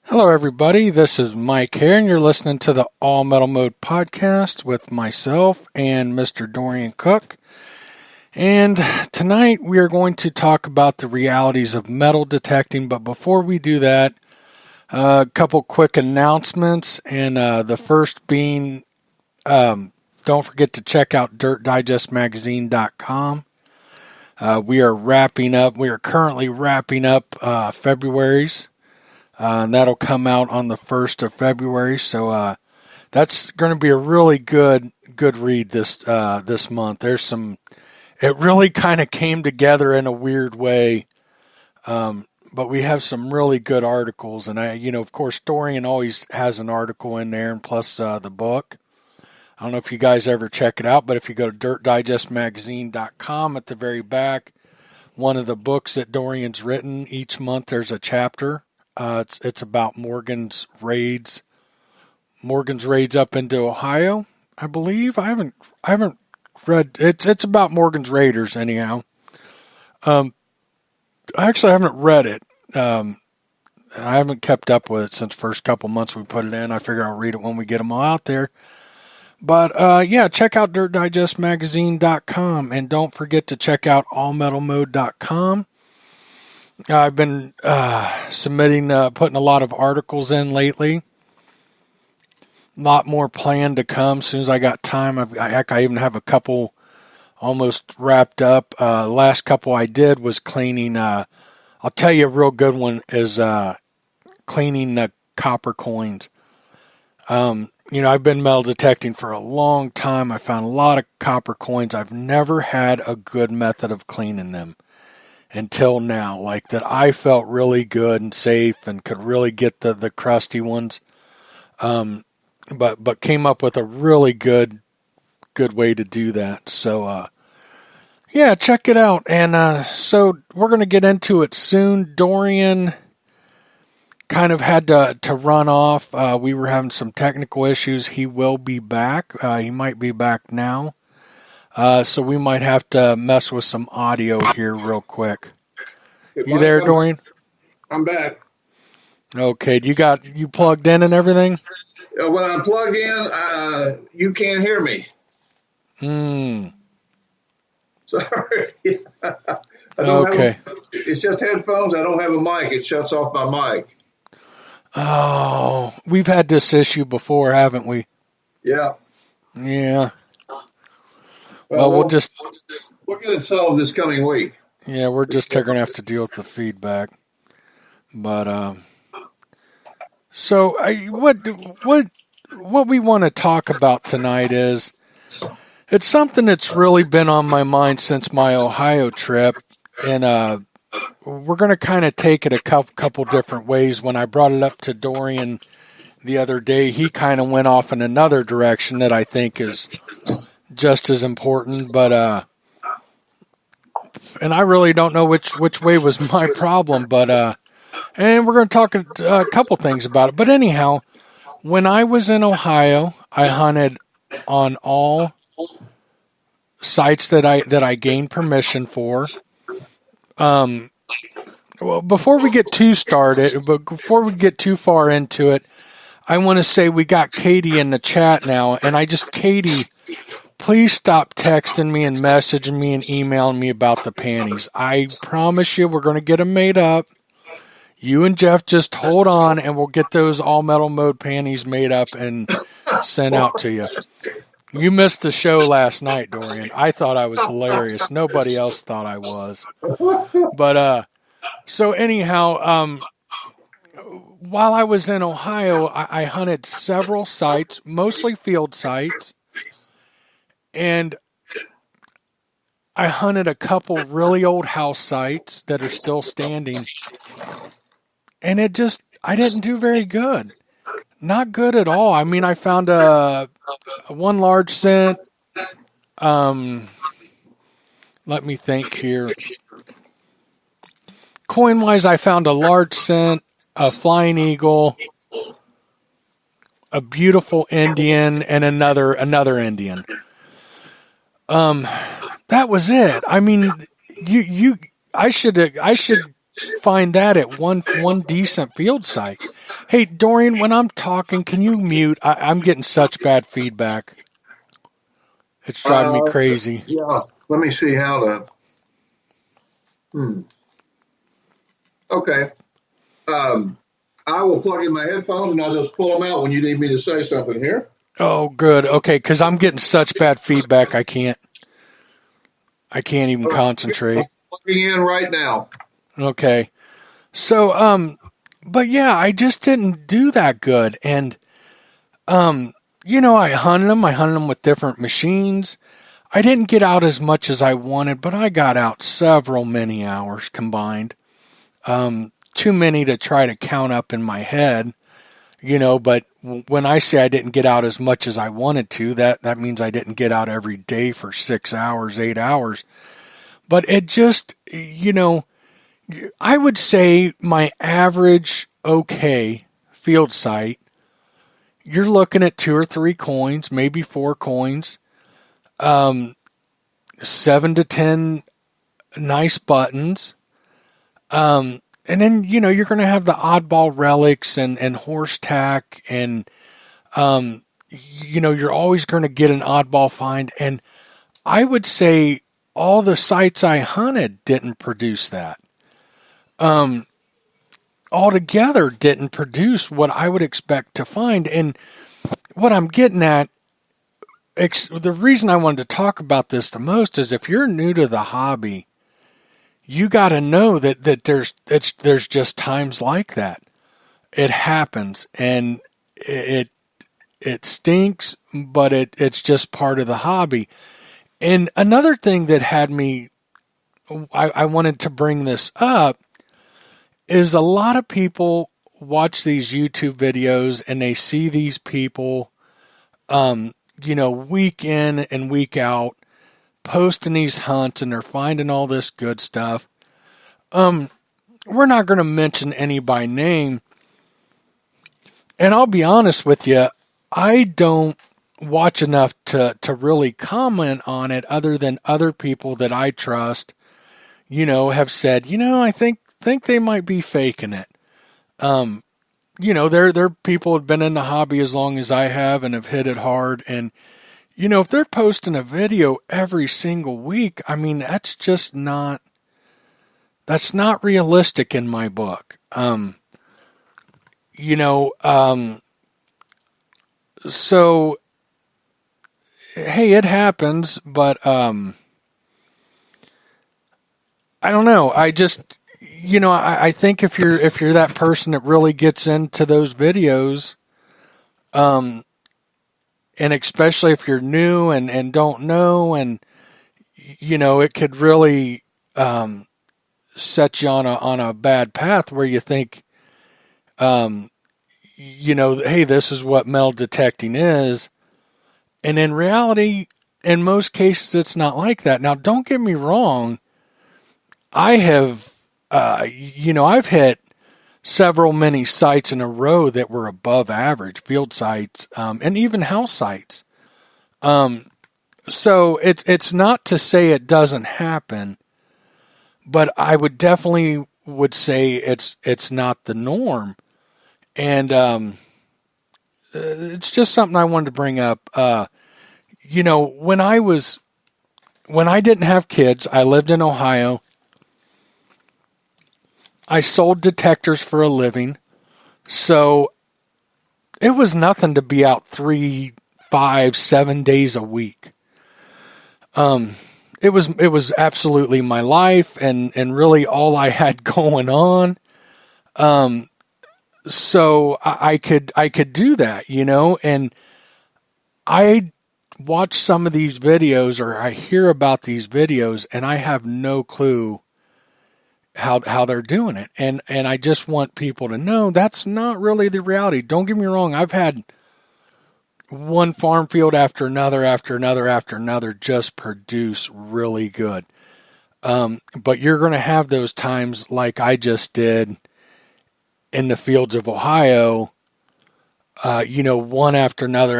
Hello, everybody. This is Mike Haer, and you're listening to the All Metal Mode podcast with myself and Mr. Dorian Cook. And tonight we are going to talk about the realities of metal detecting. But before we do that, a couple quick announcements. And the first being, don't forget to check out DirtDigestMagazine.com. We are currently wrapping up February's. And that'll come out on the 1st of February. So that's going to be a really good read this month. It really kind of came together in a weird way. But we have some really good articles. And of course, Dorian always has an article in there, and plus the book. I don't know if you guys ever check it out, but if you go to DirtDigestMagazine.com, at the very back, one of the books that Dorian's written, each month there's a chapter. It's about Morgan's raids up into Ohio, I believe. I haven't read. It's about Morgan's Raiders anyhow. I actually haven't read it. I haven't kept up with it since the first couple months we put it in. I figure I'll read it when we get them all out there. But check out DirtDigestMagazine.com, and don't forget to check out AllMetalMode.com. I've been putting a lot of articles in lately. A lot more planned to come as soon as I got time. I even have a couple almost wrapped up. Last couple I did was cleaning. I'll tell you a real good one is cleaning the copper coins. I've been metal detecting for a long time. I found a lot of copper coins. I've never had a good method of cleaning them until now, like that I felt really good and safe and could really get the crusty ones. But came up with a really good way to do that. So, check it out. And so we're going to get into it soon. Dorian kind of had to run off. We were having some technical issues. He will be back. He might be back now. So we might have to mess with some audio here real quick. You there, Dorian? I'm back. Okay, you plugged in and everything? When I plug in, you can't hear me. Sorry. Okay. It's just headphones. I don't have a mic. It shuts off my mic. Oh, we've had this issue before, haven't we? Yeah. Yeah. Well, we'll get it solved this coming week. Yeah, we're just going to have to deal with the feedback. But so what we want to talk about tonight is it's something that's really been on my mind since my Ohio trip, and we're going to kind of take it a couple different ways. When I brought it up to Dorian the other day, he kind of went off in another direction that I think is just as important, but and I really don't know which way was my problem, but and we're going to talk a couple things about it. But anyhow, when I was in Ohio, I hunted on all sites that I gained permission for. Well, before we get too far into it, I want to say we got Katie in the chat now, and Katie, please stop texting me and messaging me and emailing me about the panties. I promise you we're going to get them made up. You and Jeff just hold on, and we'll get those all metal mode panties made up and sent out to you. You missed the show last night, Dorian. I thought I was hilarious. Nobody else thought I was. But so anyhow, while I was in Ohio, I hunted several sites, mostly field sites. And I hunted a couple really old house sites that are still standing. And I didn't do very good. Not good at all. I mean, I found one large scent. Let me think here. Coin-wise, I found a large scent, a flying eagle, a beautiful Indian, and another Indian. That was it. I mean, I should find that at one decent field site. Hey, Dorian, when I'm talking, can you mute? I'm getting such bad feedback. It's driving me crazy. Yeah. Let me see how to. Okay. I will plug in my headphones and I'll just pull them out when you need me to say something here. Oh, good. Okay, because I'm getting such bad feedback, I can't even concentrate. I'm plugging in right now. Okay. So, but yeah, I just didn't do that good. And, I hunted them with different machines. I didn't get out as much as I wanted, but I got out many hours combined. Too many to try to count up in my head, but when I say I didn't get out as much as I wanted to, that means I didn't get out every day for 6 hours, 8 hours. But it just, I would say my average field site, you're looking at 2 or 3 coins, maybe 4 coins, 7 to 10 nice buttons. And then, you're going to have the oddball relics and horse tack and, you're always going to get an oddball find. And I would say all the sites I hunted didn't produce that. Altogether didn't produce what I would expect to find. And what I'm getting at, the reason I wanted to talk about this the most is if you're new to the hobby, you got to know that there's just times like that. It happens and it stinks, but it's just part of the hobby. And another thing that had me, I wanted to bring this up, is a lot of people watch these YouTube videos and they see these people, week in and week out, posting these hunts and they're finding all this good stuff. We're not going to mention any by name. And I'll be honest with you, I don't watch enough to really comment on it other than other people that I trust, have said, I think they might be faking it. They're people who have been in the hobby as long as I have and have hit it hard. And, if they're posting a video every single week, I mean, that's not realistic in my book. So, hey, it happens, but, I don't know. I just, I think if you're that person that really gets into those videos, and especially if you're new and don't know, and, it could really, set you on a bad path where you think, hey, this is what metal detecting is. And in reality, in most cases, it's not like that. Now, don't get me wrong. I have, I've hit many sites in a row that were above average, field sites, and even house sites. So it's not to say it doesn't happen, but I would definitely say it's not the norm. And, it's just something I wanted to bring up. When I didn't have kids, I lived in Ohio. I sold detectors for a living. So it was nothing to be out 3, 5, 7 days a week. It was absolutely my life and really all I had going on. So I could do that, and I watch some of these videos or I hear about these videos and I have no clue how they're doing it. And I just want people to know that's not really the reality. Don't get me wrong. I've had one farm field after another just produce really good. But you're going to have those times like I just did in the fields of Ohio, one after another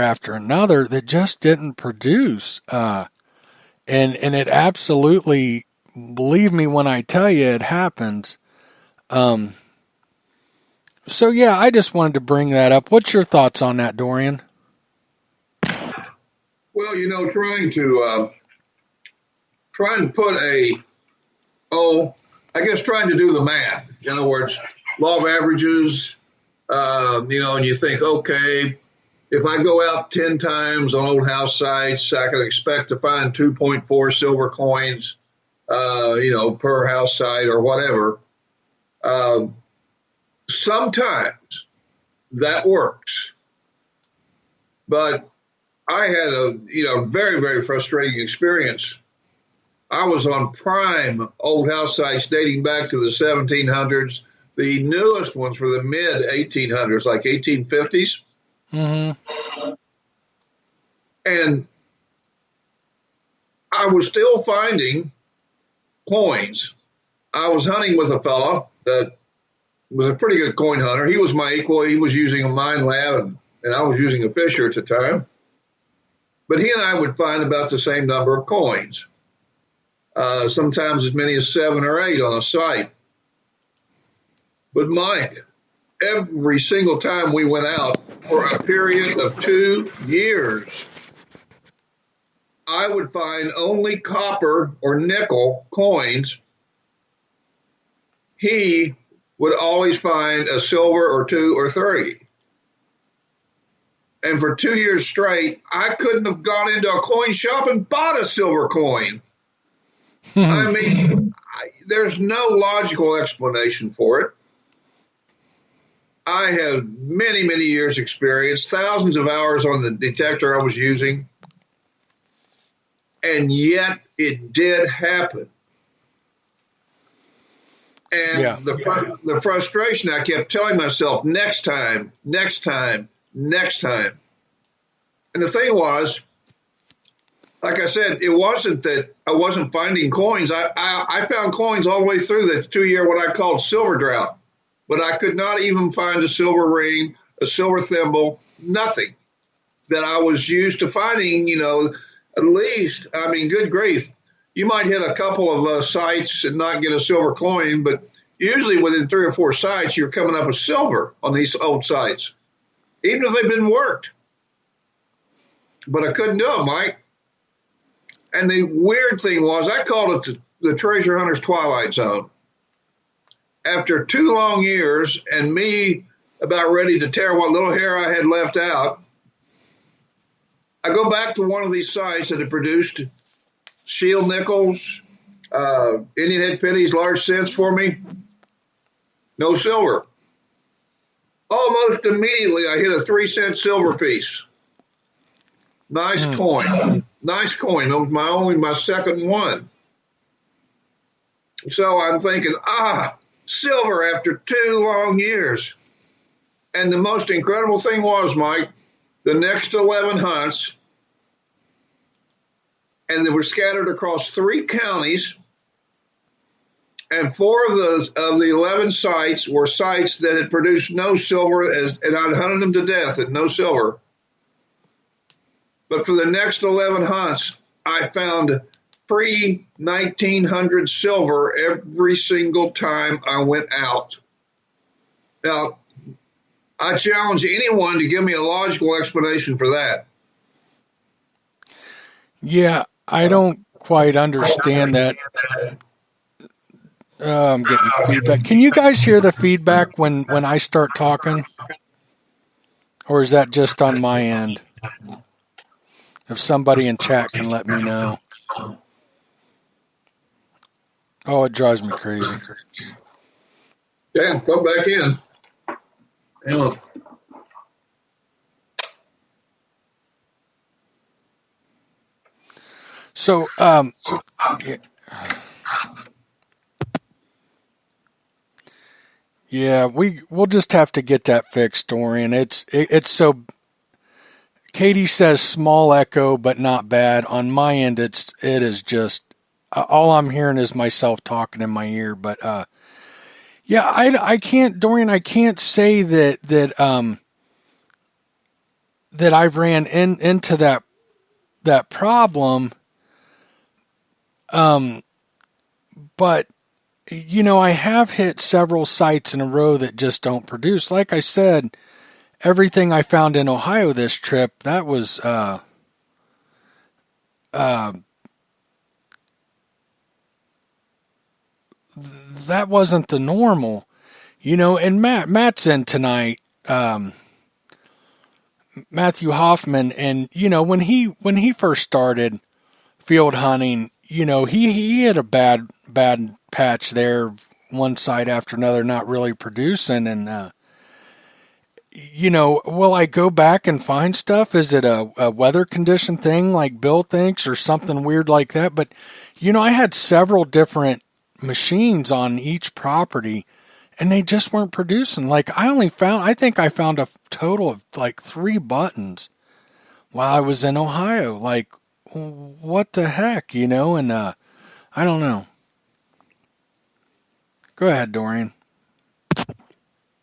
that just didn't produce. And it absolutely, believe me when I tell you it happens. So yeah, I just wanted to bring that up. What's your thoughts on that, Dorian? Well, trying to put trying to do the math. In other words, law of averages. And you think, okay, if I go out 10 times on old house sites, I can expect to find 2.4 silver coins, per house site or whatever. Sometimes that works, but I had a very, very frustrating experience. I was on prime old house sites dating back to the 1700s. The newest ones were the mid 1800s, like 1850s. Mm-hmm. And I was still finding coins. I was hunting with a fellow that was a pretty good coin hunter. He was my equal. He was using a mine lab, and I was using a fisher at the time. But he and I would find about the same number of coins, sometimes as many as 7 or 8 on a site. But Mike, every single time we went out for a period of 2 years, I would find only copper or nickel coins. He would always find a silver or 2 or 3. And for 2 years straight, I couldn't have gone into a coin shop and bought a silver coin. I mean, there's no logical explanation for it. I have many, many years experience, thousands of hours on the detector I was using, and yet it did happen. And the frustration, I kept telling myself, next time, next time, next time. And the thing was, like I said, it wasn't that I wasn't finding coins. I found coins all the way through the 2-year, what I called silver drought. But I could not even find a silver ring, a silver thimble, nothing that I was used to finding, at least, I mean, good grief. You might hit a couple of sites and not get a silver coin, but usually within 3 or 4 sites, you're coming up with silver on these old sites, even if they've been worked. But I couldn't do it, Mike. And the weird thing was, I called it the treasure hunter's twilight zone. After 2 long years and me about ready to tear what little hair I had left out, I go back to one of these sites that had produced shield nickels, Indian head pennies, large cents for me. No silver. Almost immediately, I hit a 3-cent silver piece. Nice coin. Nice coin. It was my second one. So I'm thinking, silver after 2 long years. And the most incredible thing was, Mike, the next 11 hunts, and they were scattered across 3 counties, and 4 of the 11 sites were sites that had produced no silver, and I'd hunted them to death at no silver. But for the next 11 hunts, I found pre-1900 silver every single time I went out. Now, I challenge anyone to give me a logical explanation for that. Yeah, I don't quite understand that. I'm getting feedback. Can you guys hear the feedback when I start talking? Or is that just on my end? If somebody in chat can let me know. Oh, it drives me crazy. Damn, come back in. Hang on. So, yeah, we'll just have to get that fixed, Dorian. It's so. Katie says small echo, but not bad. On my end, it is just all I'm hearing is myself talking in my ear. But yeah, I can't, Dorian. I can't say that I've ran into that problem. But I have hit several sites in a row that just don't produce. Like I said, everything I found in Ohio this trip, that was that wasn't the normal, And Matt's in tonight, Matthew Hoffman, and when he first started field hunting, he had a bad patch there, one site after another, not really producing, and will I go back and find stuff? Is it a weather condition thing like Bill thinks, or something weird like that? But I had several different machines on each property, and they just weren't producing. Like I think I found a total of like 3 buttons while I was in Ohio. Like, what the heck, And I don't know. Go ahead, Dorian.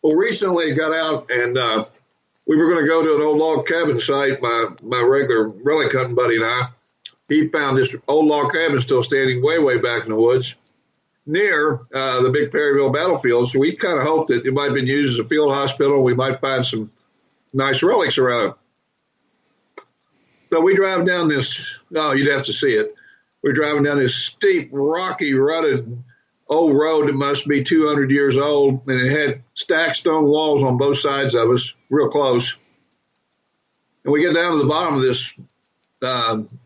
Well, recently I got out and we were going to go to an old log cabin site. My regular relic hunting buddy and I, he found this old log cabin still standing way back in the woods near the big Perryville battlefield. So we kind of hoped that it might have been used as a field hospital. We might find some nice relics around it. So we drive down this, you'd have to see it. We're driving down this steep, rocky, rutted old road that must be 200 years old, and it had stacked stone walls on both sides of us, real close. And we get down to the bottom of this,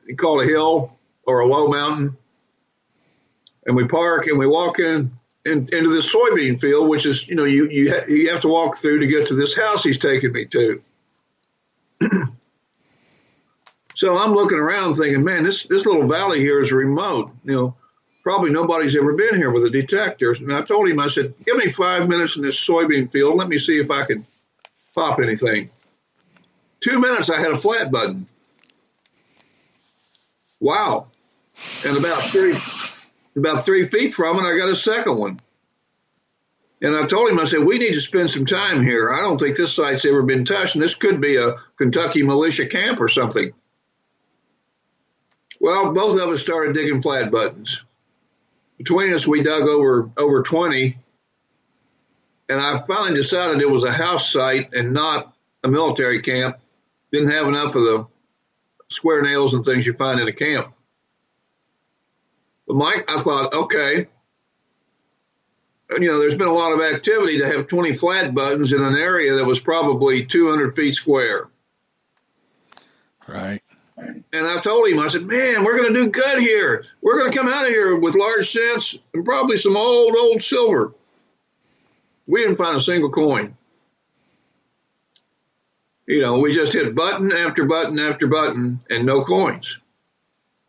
you call it a hill or a low mountain, and we park and we walk into this soybean field, which is, you have to walk through to get to this house he's taking me to. So I'm looking around thinking, man, this little valley here is remote. Probably nobody's ever been here with a detector. And I told him, I said, give me 5 minutes in this soybean field. Let me see if I can pop anything. 2 minutes, I had a flat button. Wow. And about 3 feet from it, I got a second one. And I told him, I said, we need to spend some time here. I don't think this site's ever been touched, and this could be a Kentucky militia camp or something. Well, both of us started digging flat buttons. Between us, we dug over 20, and I finally decided it was a house site and not a military camp. Didn't have enough of the square nails and things you find in a camp. But Mike, I thought, okay, there's been a lot of activity to have 20 flat buttons in an area that was probably 200 feet square. Right. And I told him, I said, man, we're going to do good here. We're going to come out of here with large cents and probably some old silver. We didn't find a single coin. We just hit button after button after button and no coins.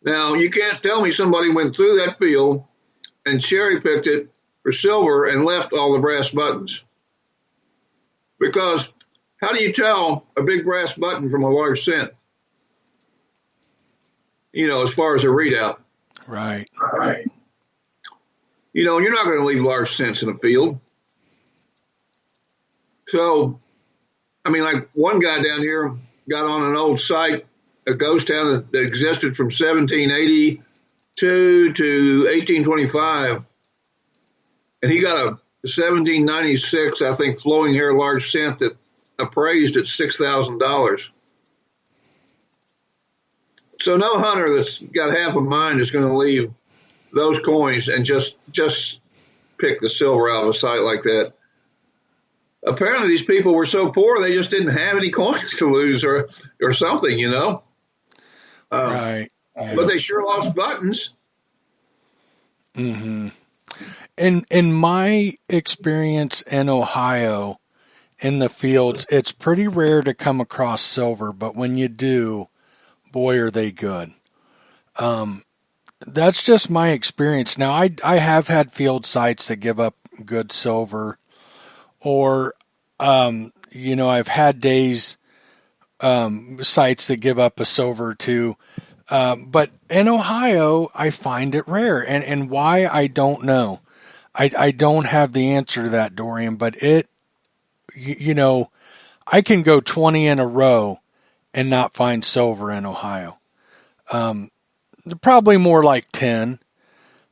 Now, you can't tell me somebody went through that field and cherry-picked it for silver and left all the brass buttons. Because how do you tell a big brass button from a large cent? As far as a readout. Right. You're not going to leave large cents in a field. So, like one guy down here got on an old site, a ghost town that existed from 1782 to 1825. And he got a 1796, I think, flowing hair large cent that appraised at $6,000. So no hunter that's got half a mind is going to leave those coins and just pick the silver out of a site like that. Apparently these people were so poor they just didn't have any coins to lose or something, Right. But they sure lost buttons. Mm-hmm. In my experience in Ohio, in the fields, it's pretty rare to come across silver, but when you do, boy, are they good. That's just my experience. Now, I have had field sites that give up good silver, or, I've had days, sites that give up a silver too. But in Ohio, I find it rare, and why, I don't know. I don't have the answer to that, Dorian, but I can go 20 in a row and not find silver in Ohio. Probably more like 10,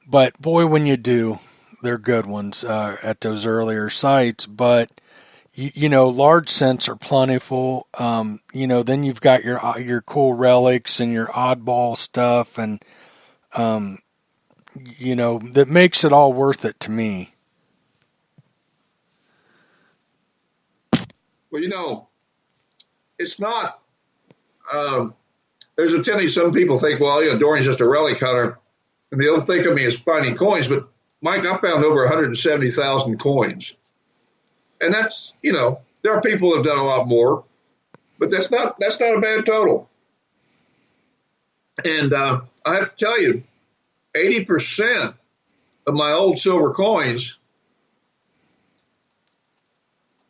but boy, when you do, they're good ones at those earlier sites, but large scents are plentiful. Then you've got your cool relics and your oddball stuff, and that makes it all worth it to me. Well, it's not. There's a tendency some people think, well, Dorian's just a relic hunter, and they don't think of me as finding coins. But Mike, I found over 170,000 coins, and that's there are people that have done a lot more, but that's not a bad total. And I have to tell you, 80% of my old silver coins,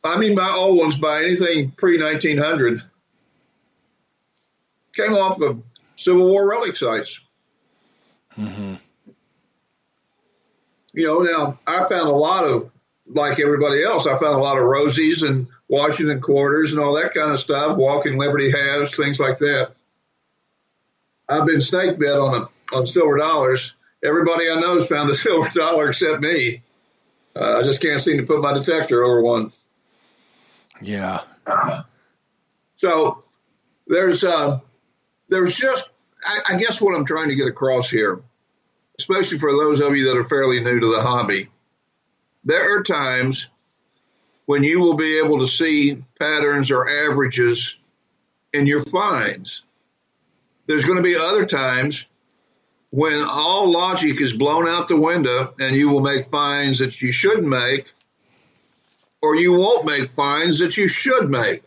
I mean my old ones by anything pre-1900, came off of Civil War relic sites. Mm-hmm. Now I found a lot of, like everybody else, I found a lot of Rosies and Washington quarters and all that kind of stuff, walking Liberty halves, things like that. I've been snake bit on silver dollars. Everybody I know has found a silver dollar except me. I just can't seem to put my detector over one. Yeah. So there's just, I guess what I'm trying to get across here, especially for those of you that are fairly new to the hobby, there are times when you will be able to see patterns or averages in your finds. There's going to be other times when all logic is blown out the window and you will make finds that you shouldn't make, or you won't make finds that you should make.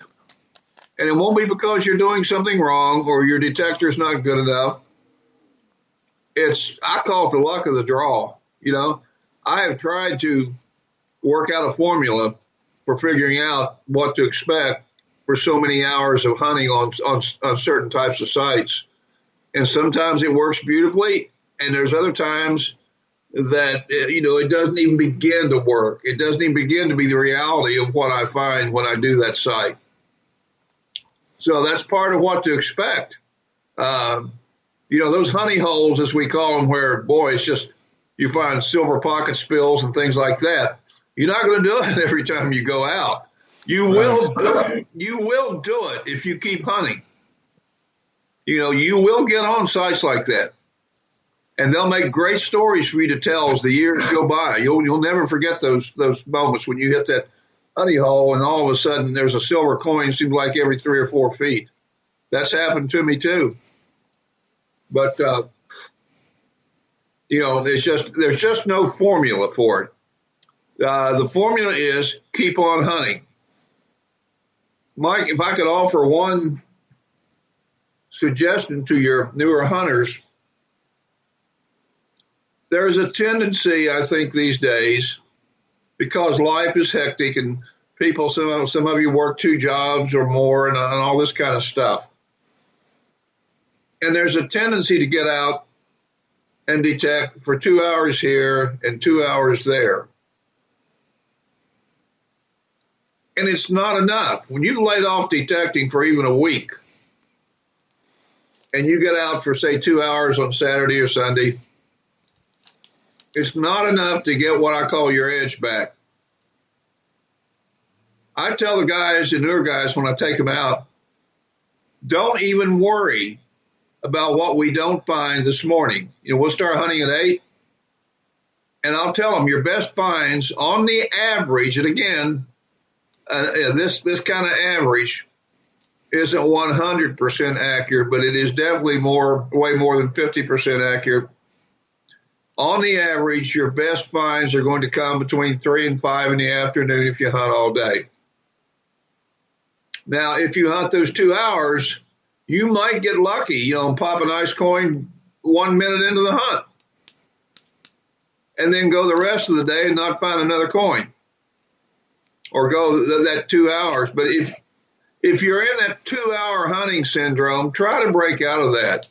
And it won't be because you're doing something wrong or your detector's not good enough. I call it the luck of the draw. I have tried to work out a formula for figuring out what to expect for so many hours of hunting on certain types of sites. And sometimes it works beautifully, and there's other times that, it doesn't even begin to work. It doesn't even begin to be the reality of what I find when I do that site. So that's part of what to expect. Those honey holes, as we call them, where, boy, it's just you find silver pocket spills and things like that. You're not going to do it every time you go out. You will do it if you keep hunting. You will get on sites like that, and they'll make great stories for you to tell as the years go by. You'll never forget those moments when you hit that honey hole and all of a sudden there's a silver coin, seems like every 3 or 4 feet. That's happened to me too. But there's just no formula for it. The formula is keep on hunting. Mike, if I could offer one suggestion to your newer hunters, there's a tendency, I think, these days, because life is hectic and people, some of you work 2 jobs or more and all this kind of stuff. And there's a tendency to get out and detect for 2 hours here and 2 hours there. And it's not enough. When you laid off detecting for even a week and you get out for, say, 2 hours on Saturday or Sunday, it's not enough to get what I call your edge back. I tell the guys, the newer guys, when I take them out, don't even worry about what we don't find this morning. We'll start hunting at 8, and I'll tell them your best finds on the average, and again, this kind of average isn't 100% accurate, but it is definitely way more than 50% accurate. On the average, your best finds are going to come between 3 and 5 in the afternoon if you hunt all day. Now, if you hunt those 2 hours, you might get lucky, and pop a nice coin 1 minute into the hunt, and then go the rest of the day and not find another coin, or go that 2 hours. But if you're in that 2-hour hunting syndrome, try to break out of that.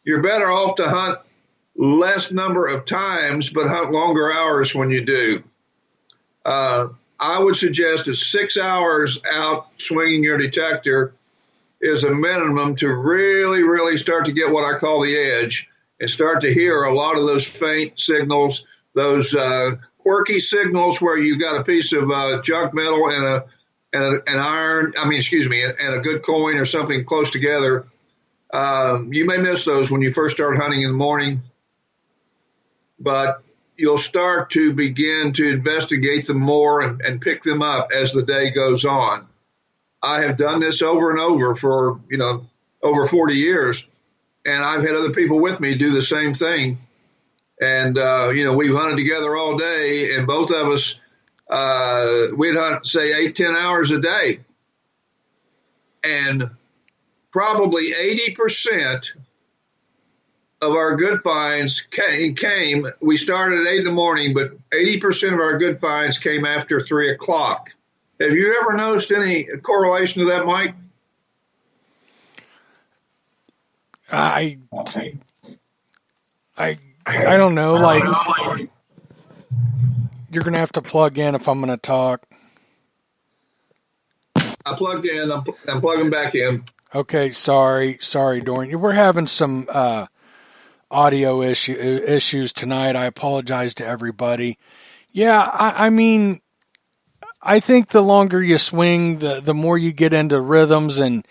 You're better off to hunt less number of times, but hunt longer hours when you do. I would suggest that 6 hours out swinging your detector is a minimum to really, really start to get what I call the edge and start to hear a lot of those faint signals those quirky signals where you got a piece of junk metal and an iron. I mean, excuse me, and a good coin or something close together. You may miss those when you first start hunting in the morning, but you'll start to begin to investigate them more and pick them up as the day goes on. I have done this over and over for, over 40 years, and I've had other people with me do the same thing. And, we've hunted together all day, and both of us, we'd hunt, say, 8-10 hours a day. And probably 80% of our good finds came. We started at 8 in the morning, but 80% of our good finds came after 3 o'clock. Have you ever noticed any correlation to that, Mike? I don't know. Like, you're going to have to plug in if I'm going to talk. I plugged in. I'm plugging back in. Okay. Sorry, Dorian. We're having some audio issues tonight. I apologize to everybody. Yeah, I mean, I think the longer you swing, the more you get into rhythms, and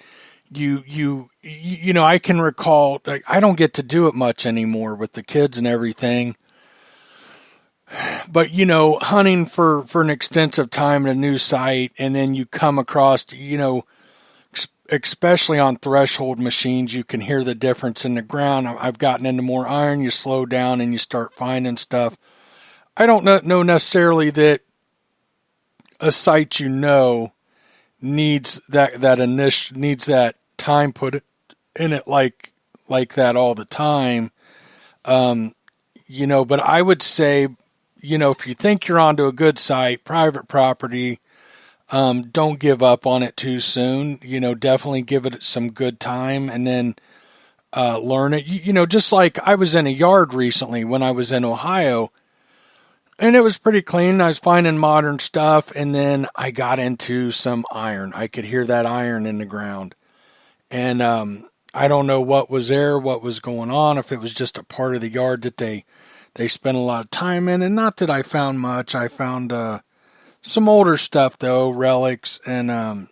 I can recall, like, I don't get to do it much anymore with the kids and everything. But, hunting for an extensive time in a new site, and then you come across, especially on threshold machines, you can hear the difference in the ground. I've gotten into more iron, you slow down and you start finding stuff. I don't know necessarily that a site needs that time put in it like that all the time. But I would say, if you think you're onto a good site, private property, don't give up on it too soon. Definitely give it some good time and then learn it. Just like I was in a yard recently when I was in Ohio, and it was pretty clean. I was finding modern stuff, and then I got into some iron. I could hear that iron in the ground. And I don't know what was there, what was going on, if it was just a part of the yard that they spent a lot of time in. And not that I found much. I found some older stuff, though, relics, and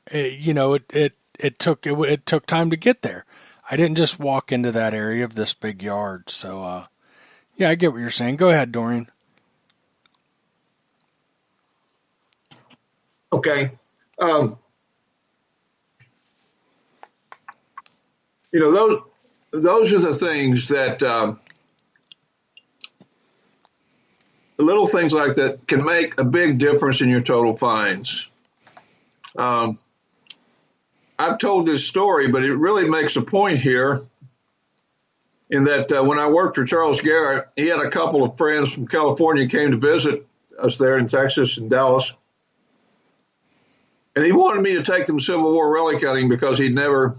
it took time to get there. I didn't just walk into that area of this big yard. So, yeah, I get what you're saying. Go ahead, Dorian. Okay. Those are the things that the little things like that can make a big difference in your total finds. I've told this story, but it really makes a point here in that when I worked for Charles Garrett, he had a couple of friends from California came to visit us there in Texas and Dallas. And he wanted me to take them Civil War relic hunting because they'd never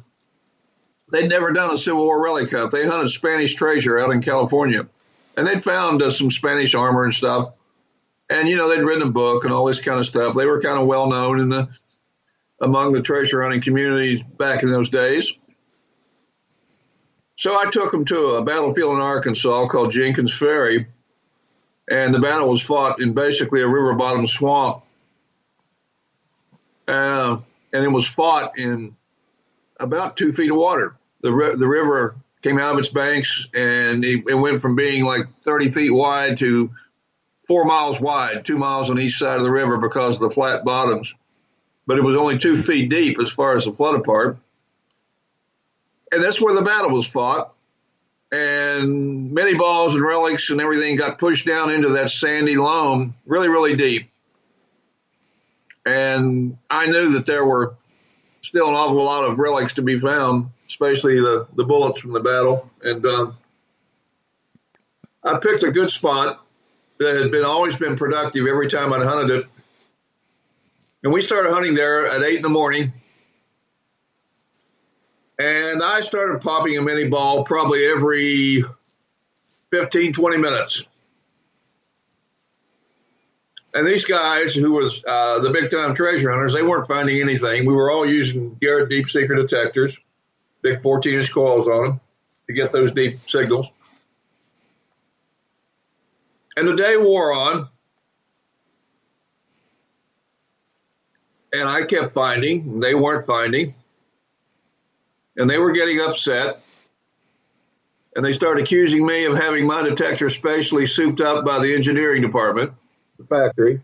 done a Civil War relic hunt. They hunted Spanish treasure out in California. And they'd found some Spanish armor and stuff. And, they'd written a book and all this kind of stuff. They were kind of well known among the treasure hunting communities back in those days. So I took them to a battlefield in Arkansas called Jenkins Ferry. And the battle was fought in basically a river bottom swamp. And it was fought in about 2 feet of water. The river came out of its banks, and it went from being like 30 feet wide to 4 miles wide, 2 miles on each side of the river because of the flat bottoms. But it was only 2 feet deep as far as the flood part. And that's where the battle was fought. And many balls and relics and everything got pushed down into that sandy loam really, really deep. And I knew that there were still an awful lot of relics to be found, especially the bullets from the battle. And I picked a good spot that had always been productive every time I'd hunted it. And we started hunting there at 8 in the morning. And I started popping a mini ball probably every 15, 20 minutes. And these guys who were the big-time treasure hunters, they weren't finding anything. We were all using Garrett deep seeker detectors, big 14-inch coils on them to get those deep signals. And the day wore on, and I kept finding, and they weren't finding, and they were getting upset, and they started accusing me of having my detector spatially souped up by the engineering department, the factory.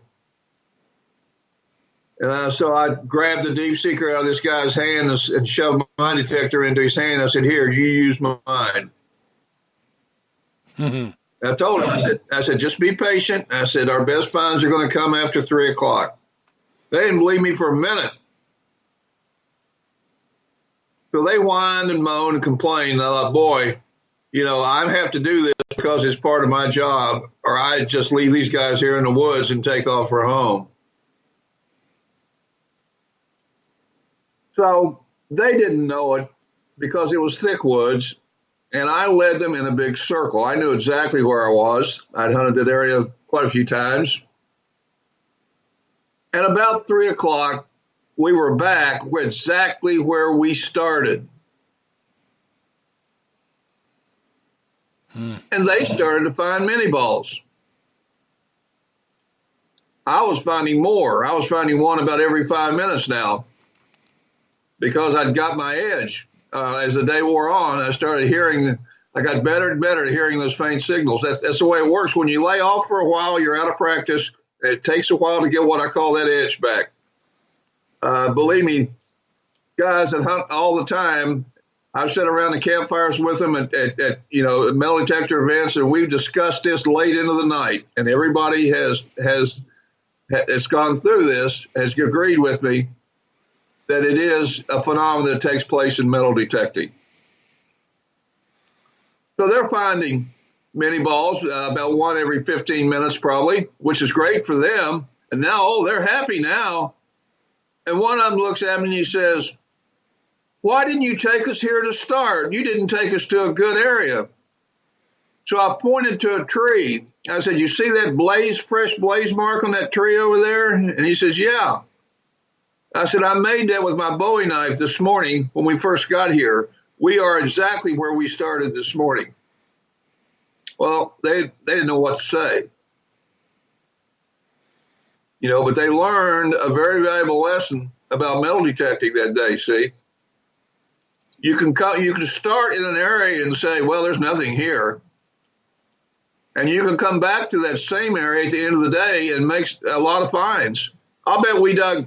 And so I grabbed the deep seeker out of this guy's hand and shoved my detector into his hand. I said, "Here, you use mine." Mm-hmm. I told him, I said, "Just be patient." I said, "Our best finds are going to come after 3 o'clock. They didn't believe me for a minute. So they whined and moaned and complained. And I thought, boy, I have to do this because it's part of my job, or I just leave these guys here in the woods and take off for home. So they didn't know it because it was thick woods, and I led them in a big circle. I knew exactly where I was. I'd hunted that area quite a few times. And about 3 o'clock, we were back exactly where we started. And they started to find mini balls. I was finding more. I was finding one about every 5 minutes now because I'd got my edge. As the day wore on, I got better and better at hearing those faint signals. That's the way it works. When you lay off for a while, you're out of practice. It takes a while to get what I call that edge back. Believe me, guys that hunt all the time, I've sat around the campfires with them at metal detector events, and we've discussed this late into the night. And everybody has gone through this, has agreed with me that it is a phenomenon that takes place in metal detecting. So they're finding mini balls, about one every 15 minutes probably, which is great for them. And now, they're happy now. And one of them looks at me and he says, "Why didn't you take us here to start? You didn't take us to a good area." So I pointed to a tree. I said, "You see that fresh blaze mark on that tree over there?" And he says, "Yeah." I said, "I made that with my Bowie knife this morning when we first got here. We are exactly where we started this morning." Well, they didn't know what to say. But they learned a very valuable lesson about metal detecting that day, see? You can start in an area and say, "Well, there's nothing here." And you can come back to that same area at the end of the day and make a lot of finds. I'll bet we dug,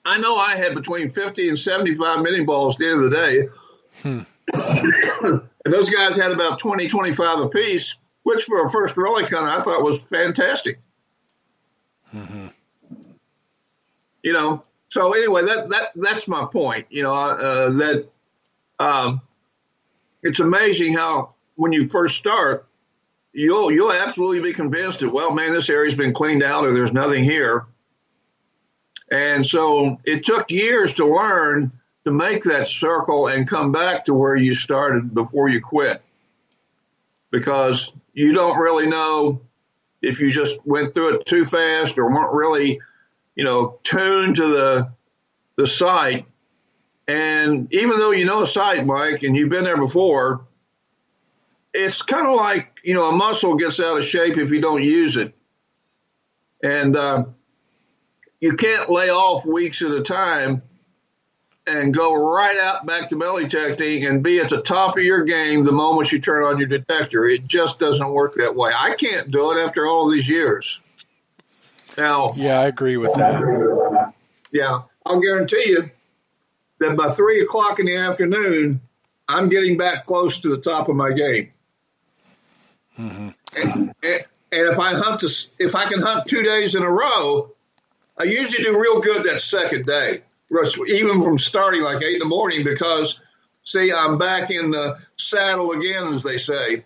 I know I had between 50 and 75 mini balls at the end of the day. And those guys had about 20, 25 apiece, which for a first rally hunter I thought was fantastic. Mm-hmm. So anyway, that's my point. That it's amazing how when you first start, you'll absolutely be convinced that, well, man, this area's been cleaned out or there's nothing here. And so it took years to learn to make that circle and come back to where you started before you quit, because you don't really know if you just went through it too fast or weren't really, tuned to the site. And even though you know a site, Mike, and you've been there before, it's kind of like, a muscle gets out of shape if you don't use it. And you can't lay off weeks at a time and go right out back to metal detecting and be at the top of your game the moment you turn on your detector. It just doesn't work that way. I can't do it after all these years. Now, yeah, I agree with that. Yeah, I'll guarantee you that by 3 o'clock in the afternoon, I'm getting back close to the top of my game. Mm-hmm. And if I can hunt 2 days in a row, I usually do real good that second day, even from starting like 8 in the morning, because, see, I'm back in the saddle again, as they say.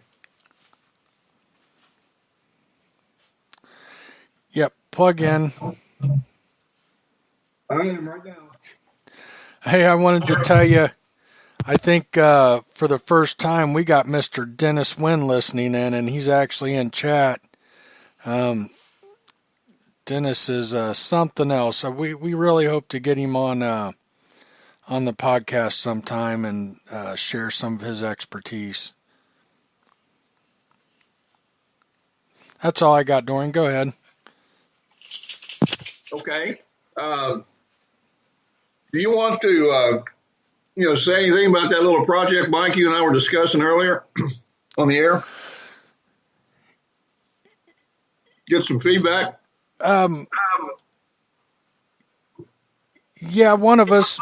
Yep, plug in. I am right now. Hey, I wanted to tell you, I think for the first time we got Mr. Dennis Wynn listening in, and he's actually in chat. Dennis is something else. So we really hope to get him on the podcast sometime and share some of his expertise. That's all I got, Dorian. Go ahead. Okay. Do you want to, say anything about that little project Mike you and I were discussing earlier on the air? Get some feedback? Yeah, one of us.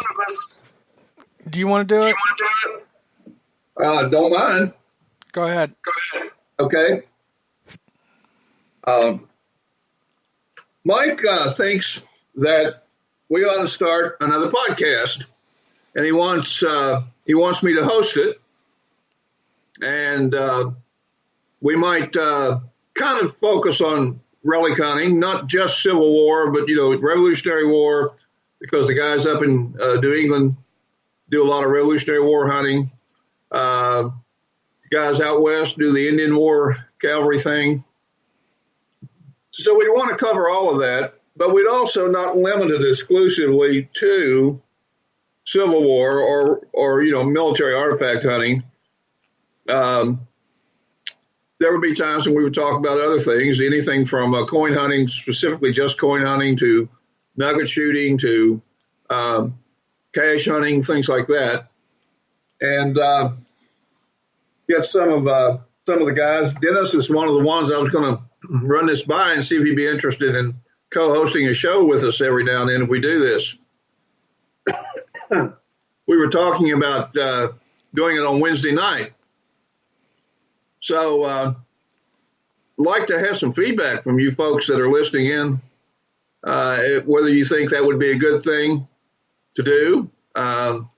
Do you want to do it? Don't mind. Go ahead. Okay. Mike thinks that we ought to start another podcast, and he wants me to host it, and we might kind of focus on relic hunting, not just Civil War, but Revolutionary War, because the guys up in New England do a lot of Revolutionary War hunting. Guys out west do the Indian War cavalry thing. So we want to cover all of that, but we'd also not limit it exclusively to Civil War or military artifact hunting. There would be times when we would talk about other things, anything from coin hunting, specifically just coin hunting, to nugget shooting, to cache hunting, things like that, and get some of the guys. Dennis is one of the ones I was going to run this by and see if he'd be interested in co-hosting a show with us every now and then if we do this. We were talking about doing it on Wednesday night. So I'd like to have some feedback from you folks that are listening in, whether you think that would be a good thing to do. And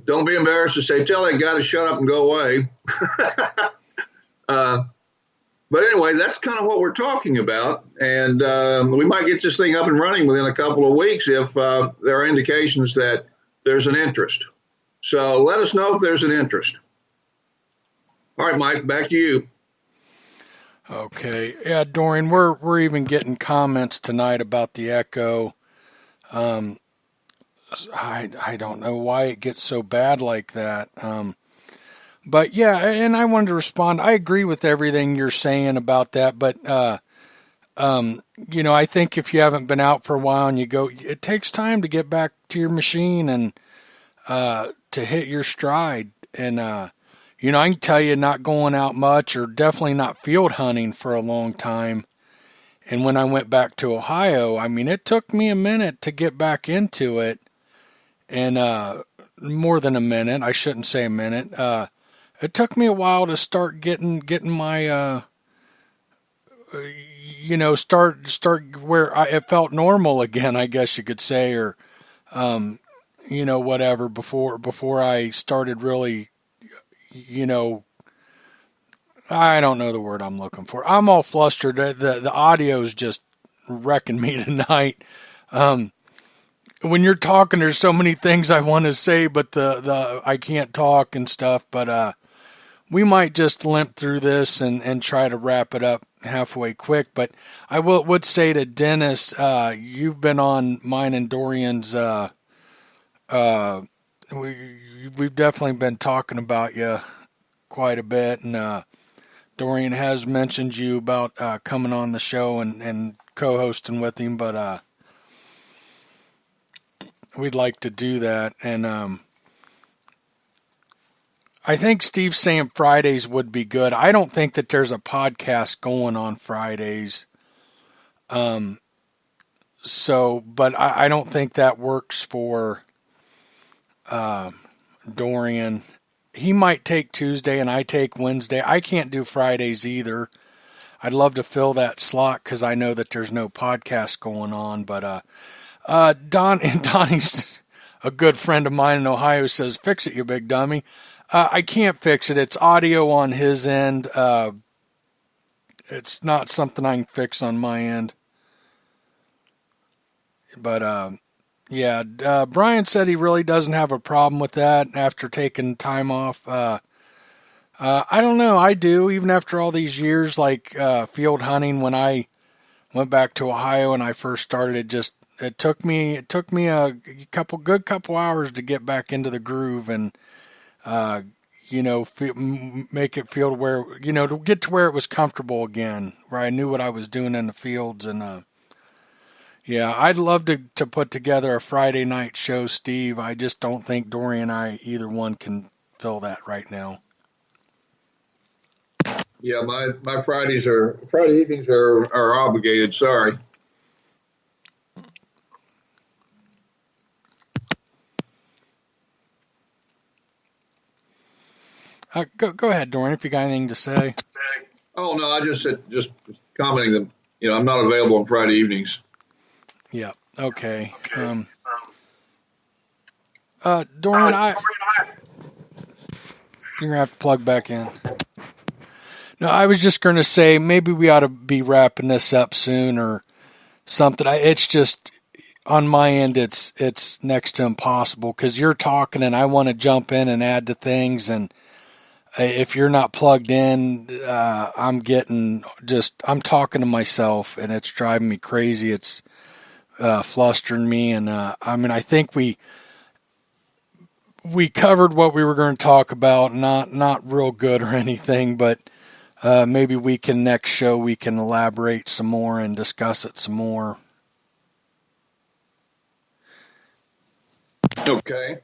don't be embarrassed to say, tell that guy to shut up and go away. But anyway, that's kind of what we're talking about. And we might get this thing up and running within a couple of weeks if there are indications that there's an interest. So let us know if there's an interest. All right, Mike, back to you. Okay. Yeah, Dorian, we're even getting comments tonight about the echo. I don't know why it gets so bad like that. But yeah, and I wanted to respond. I agree with everything you're saying about that, but I think if you haven't been out for a while and you go, it takes time to get back to your machine and to hit your stride. And I can tell you, not going out much, or definitely not field hunting for a long time. And when I went back to Ohio, I mean, it took me a minute to get back into it, and more than a minute. I shouldn't say a minute. It took me a while to start getting my, start where it felt normal again, I guess you could say, or, whatever, before I started really, I don't know the word I'm looking for. I'm all flustered. The audio's just wrecking me tonight. When you're talking, there's so many things I want to say, but the I can't talk and stuff, but, we might just limp through this and try to wrap it up halfway quick. But I would say to Dennis, you've been on mine and Dorian's. We've definitely been talking about you quite a bit, and Dorian has mentioned you about coming on the show and co-hosting with him. But we'd like to do that, and I think Steve's saying Fridays would be good. I don't think that there's a podcast going on Fridays. But I don't think that works for Dorian. He might take Tuesday and I take Wednesday. I can't do Fridays either. I'd love to fill that slot because I know that there's no podcast going on. But Donnie's a good friend of mine in Ohio, says, fix it, you big dummy. I can't fix it. It's audio on his end. It's not something I can fix on my end. But, Brian said he really doesn't have a problem with that after taking time off. I don't know. I do, even after all these years, like field hunting. When I went back to Ohio and I first started, it took me a couple hours to get back into the groove, and make it feel to where, to get to where it was comfortable again, where I knew what I was doing in the fields. And, yeah, I'd love to put together a Friday night show, Steve. I just don't think Dorian and I, either one, can fill that right now. Yeah, my Friday evenings are obligated. Sorry. Go ahead, Dorian, if you got anything to say. Oh no, I just commenting that I'm not available on Friday evenings. Yeah. Okay. Dorian, you're gonna have to plug back in. No, I was just gonna say maybe we ought to be wrapping this up soon or something. It's just on my end, it's next to impossible because you're talking and I want to jump in and add to things, and if you're not plugged in, I'm talking to myself and it's driving me crazy. It's flustering me, and I think we covered what we were going to talk about. Not real good or anything, but maybe next show we can elaborate some more and discuss it some more. Okay.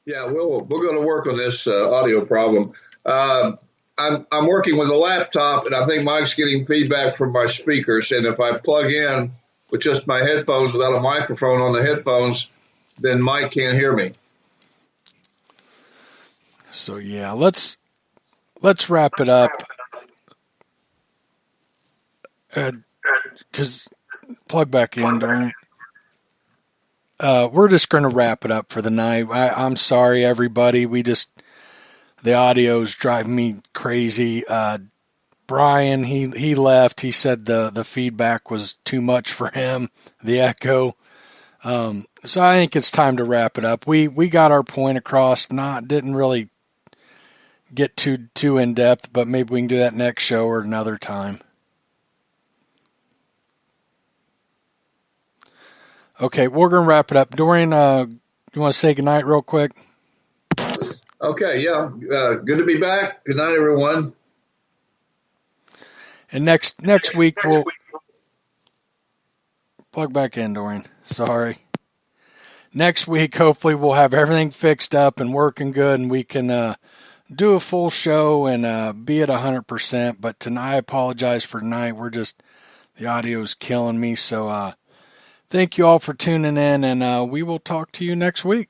Yeah, we're going to work on this audio problem. I'm working with a laptop, and I think Mike's getting feedback from my speakers. And if I plug in with just my headphones without a microphone on the headphones, then Mike can't hear me. So yeah, let's wrap it up. Because plug back in, Dorian. We're just going to wrap it up for the night. I'm sorry, everybody. The audio's driving me crazy. Brian, he left. He said the feedback was too much for him, the echo. So I think it's time to wrap it up. We got our point across. Didn't really get too in depth, but maybe we can do that next show or another time. Okay, we're going to wrap it up. Dorian, you want to say goodnight real quick? Okay, yeah. Good to be back. Good night, everyone. And next week, we'll plug back in, Dorian. Sorry. Next week, hopefully, we'll have everything fixed up and working good, and we can do a full show and be at 100%. But tonight, I apologize for tonight. The audio is killing me, so thank you all for tuning in, and we will talk to you next week.